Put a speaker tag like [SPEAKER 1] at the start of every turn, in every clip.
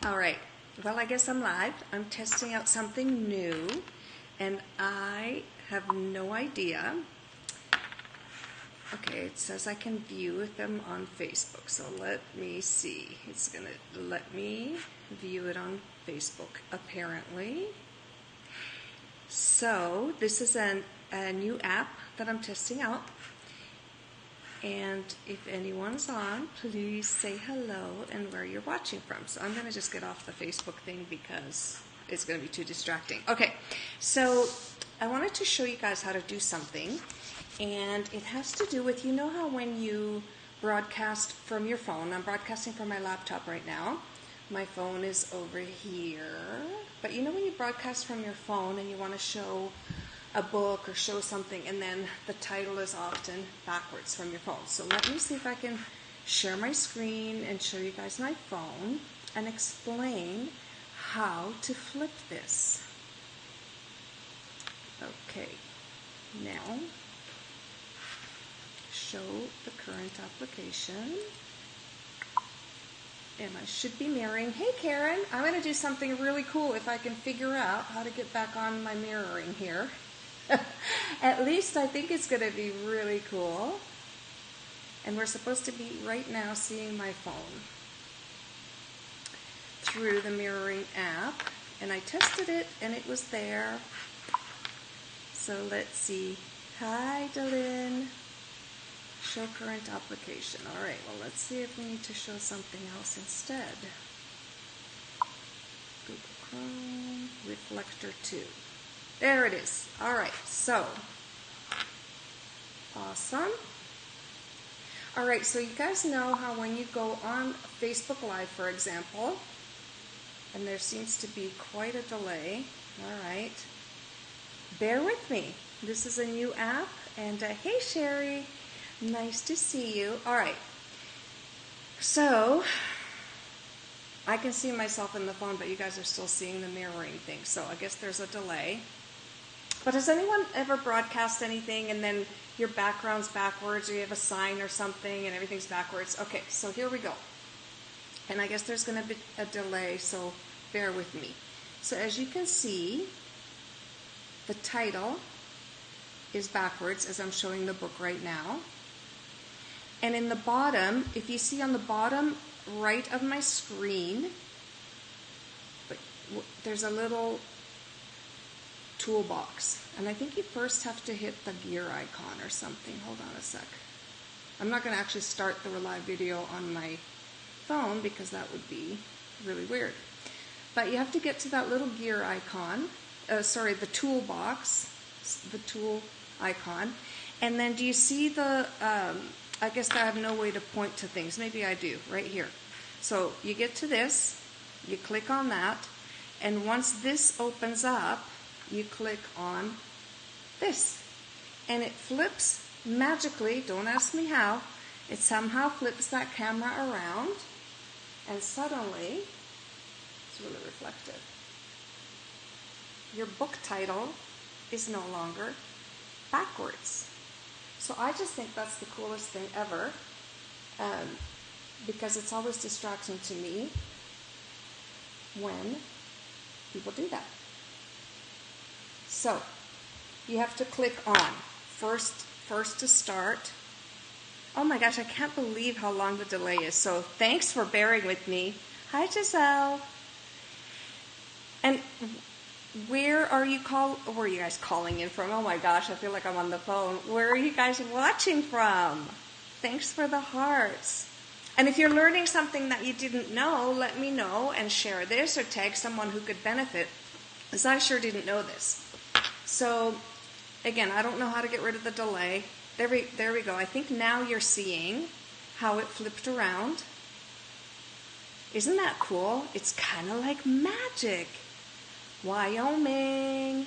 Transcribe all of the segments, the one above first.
[SPEAKER 1] All right, well, I guess I'm live. I'm testing out something new, and I have no idea. Okay, it says I can view them on Facebook, so let me see. It's gonna let me view it on Facebook, apparently. So, this is a new app that I'm testing out. And if anyone's on, please say hello and where you're watching from. So I'm going to just get off the Facebook thing because it's going to be too distracting. Okay, so I wanted to show you guys how to do something. And it has to do with, you know how when you broadcast from your phone, I'm broadcasting from my laptop right now. My phone is over here. But you know when you broadcast from your phone and you want to show a book or show something, and then the title is often backwards from your phone. So let me see if I can share my screen and show you guys my phone and explain how to flip this. Okay, now show the current application. And I should be mirroring. Hey Karen, I'm going to do something really cool if I can figure out how to get back on my mirroring here. At least I think it's going to be really cool. And we're supposed to be right now seeing my phone through the mirroring app. And I tested it and it was there. So let's see. Hi Dylan. Show current application. All right, well, let's see if we need to show something else instead. Google Chrome, Reflector 2. There it is. All right, so awesome. All right, so you guys know how when you go on Facebook Live, for example, and there seems to be quite a delay. All right, bear with me. This is a new app, and hey, Sherry. Nice to see you. All right. So, I can see myself in the phone, but you guys are still seeing the mirroring thing. So, I guess there's a delay. But has anyone ever broadcast anything and then your background's backwards, or you have a sign or something and everything's backwards? Okay, so here we go. And I guess there's going to be a delay, so bear with me. So, as you can see, the title is backwards as I'm showing the book right now. And in the bottom, if you see on the bottom right of my screen, there's a little toolbox. And I think you first have to hit the gear icon or something. Hold on a sec. I'm not going to actually start the live video on my phone because that would be really weird. But you have to get to that little gear icon. The toolbox, the tool icon. And then do you see the... I guess I have no way to point to things. Maybe I do, right here. So you get to this, you click on that, and once this opens up, you click on this. And it flips magically, don't ask me how, it somehow flips that camera around, and suddenly, it's really reflective. Your book title is no longer backwards. So I just think that's the coolest thing ever, because it's always distracting to me when people do that. So you have to click on first to start. Oh my gosh, I can't believe how long the delay is. So thanks for bearing with me. Hi Giselle. And where are you guys calling in from? Oh my gosh, I feel like I'm on the phone. Where are you guys watching from? Thanks for the hearts. And if you're learning something that you didn't know, let me know and share this or tag someone who could benefit, because I sure didn't know this. So, again, I don't know how to get rid of the delay. There we go. I think now you're seeing how it flipped around. Isn't that cool? It's kind of like magic. Wyoming.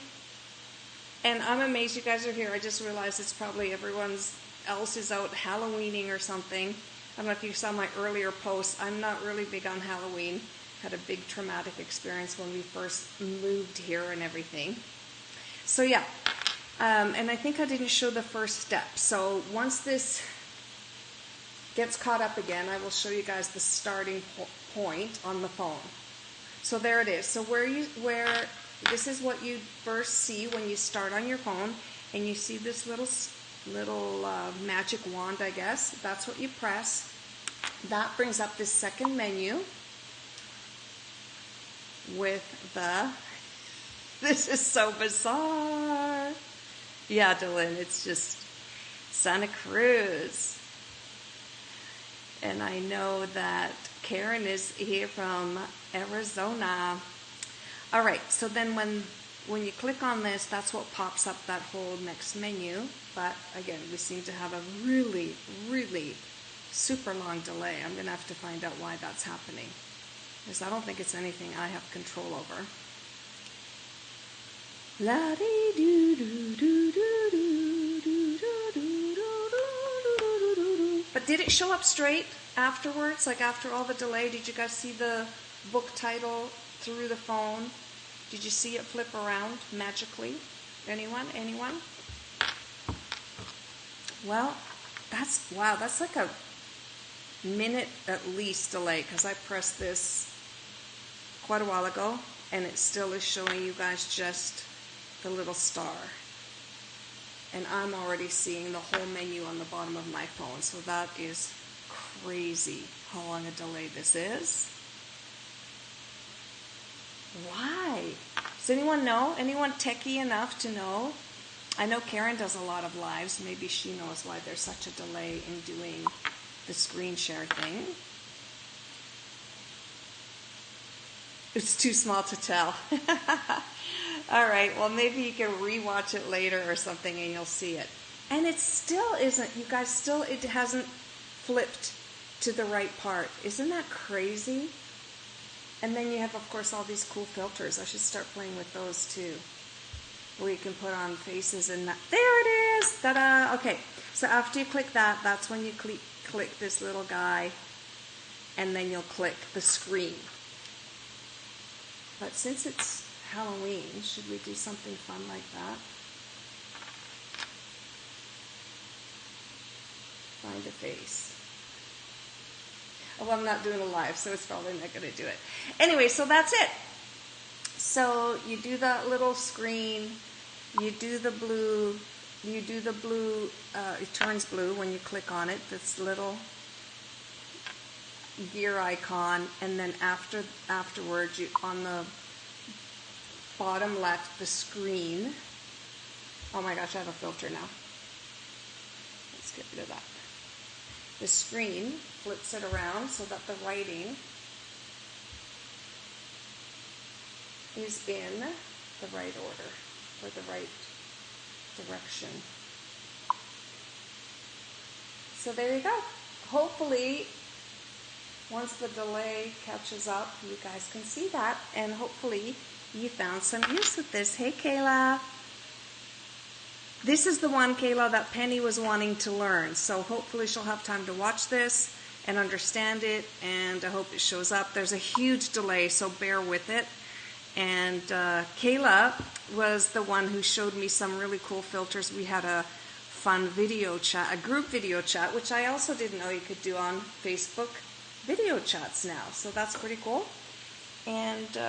[SPEAKER 1] And I'm amazed you guys are here. I just realized it's probably everyone else is out Halloweening or something. I don't know if you saw my earlier posts. I'm not really big on Halloween. Had a big traumatic experience when we first moved here and everything. So yeah, and I think I didn't show the first step. So once this gets caught up again, I will show you guys the starting point on the phone. So there it is. So this is what you first see when you start on your phone, and you see this little magic wand, I guess. That's what you press. That brings up this second menu with this is so bizarre. Yeah, Dylan, it's just Santa Cruz. And I know that Karen is here from Arizona. All right, so then when you click on this, that's what pops up that whole next menu. But again, we seem to have a really, really super long delay. I'm going to have to find out why that's happening, because I don't think it's anything I have control over. But did it show up straight afterwards, like after all the delay? Did you guys see the book title through the phone? Did you see it flip around magically? Anyone? Well, that's like a minute at least delay, because I pressed this quite a while ago and it still is showing you guys just the little star. And I'm already seeing the whole menu on the bottom of my phone, so that is crazy how long a delay this is. Why? Does anyone know? Anyone techie enough to know? I know Karen does a lot of lives. Maybe she knows why there's such a delay in doing the screen share thing. It's too small to tell. All right, well, maybe you can rewatch it later or something and you'll see it. And it still isn't, you guys, it hasn't flipped to the right part. Isn't that crazy? And then you have, of course, all these cool filters. I should start playing with those too, where you can put on faces and that. There it is! Ta-da! Okay, so after you click that, that's when you click this little guy, and then you'll click the screen. But since it's Halloween, should we do something fun like that? Find a face. Oh, well, I'm not doing a live, so it's probably not going to do it. Anyway, so that's it. So you do that little screen, you do the blue, it turns blue when you click on it, this little gear icon, and then afterwards, on the bottom left, the screen. Oh my gosh, I have a filter now. Let's get rid of that. The screen flips it around so that the writing is in the right order, or the right direction. So there you go. Hopefully, once the delay catches up, you guys can see that, and hopefully you found some use with this. Hey, Kayla. This is the one, Kayla, that Penny was wanting to learn. So hopefully she'll have time to watch this and understand it, and I hope it shows up. There's a huge delay, so bear with it. And Kayla was the one who showed me some really cool filters. We had a fun video chat, a group video chat, which I also didn't know you could do on Facebook video chats now. So that's pretty cool. And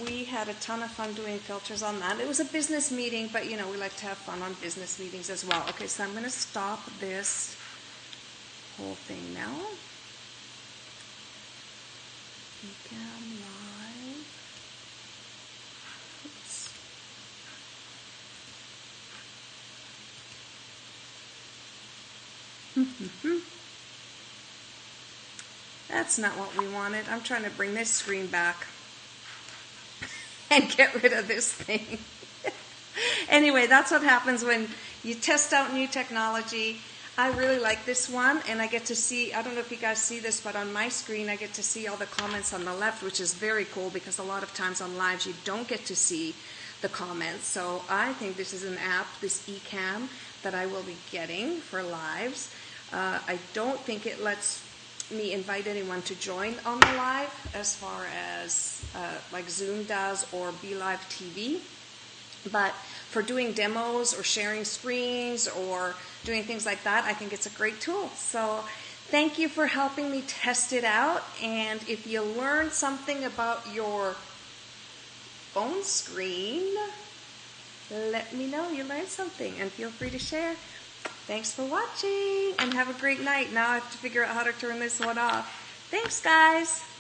[SPEAKER 1] we had a ton of fun doing filters on that. It was a business meeting, but, you know, we like to have fun on business meetings as well. Okay, so I'm going to stop this whole thing now. Become live. Oops. That's not what we wanted. I'm trying to bring this screen back and get rid of this thing. Anyway, that's what happens when you test out new technology. I really like this one, and I get to see, I don't know if you guys see this, but on my screen I get to see all the comments on the left, which is very cool, because a lot of times on lives you don't get to see the comments. So I think this is an app, this eCam, that I will be getting for lives. I don't think it lets me invite anyone to join on the live as far as like Zoom does or BeLive TV. But for doing demos or sharing screens or doing things like that, I think it's a great tool. So thank you for helping me test it out. And if you learn something about your phone screen, let me know you learned something and feel free to share. Thanks for watching and have a great night. Now I have to figure out how to turn this one off. Thanks, guys.